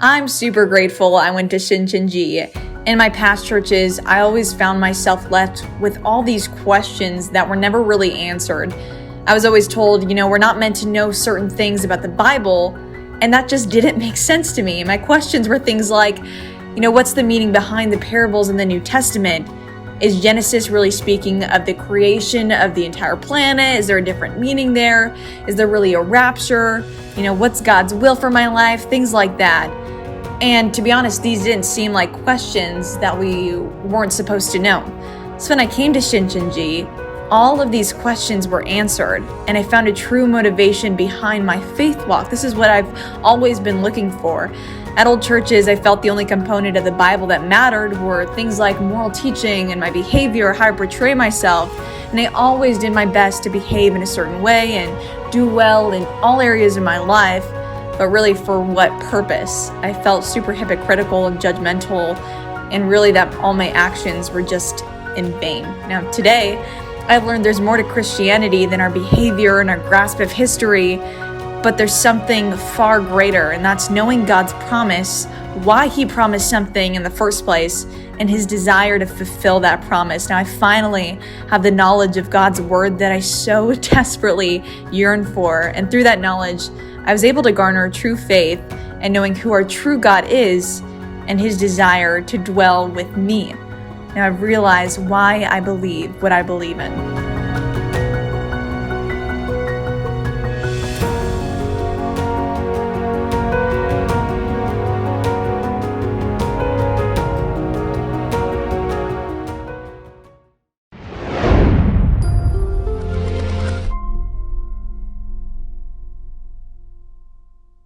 I'm super grateful I went to Shincheonji. In my past churches, I always found myself left with all these questions that were never really answered. I was always told, we're not meant to know certain things about the Bible, and that just didn't make sense to me. My questions were things like, what's the meaning behind the parables in the New Testament? Is Genesis really speaking of the creation of the entire planet? Is there a different meaning there? Is there really a rapture? What's God's will for my life? Things like that. And to be honest, these didn't seem like questions that we weren't supposed to know. So when I came to Shincheonji, all of these questions were answered, and I found a true motivation behind my faith walk. This is what I've always been looking for. At old churches, I felt the only component of the Bible that mattered were things like moral teaching and my behavior, how I portray myself, and I always did my best to behave in a certain way and do well in all areas of my life. But really, for what purpose? I felt super hypocritical and judgmental, and really that all my actions were just in vain. Now, today, I've learned there's more to Christianity than our behavior and our grasp of history, but there's something far greater, and that's knowing God's promise, why He promised something in the first place, and His desire to fulfill that promise. Now, I finally have the knowledge of God's word that I so desperately yearn for, and through that knowledge, I was able to garner true faith and knowing who our true God is and His desire to dwell with me. Now I've realized why I believe what I believe in.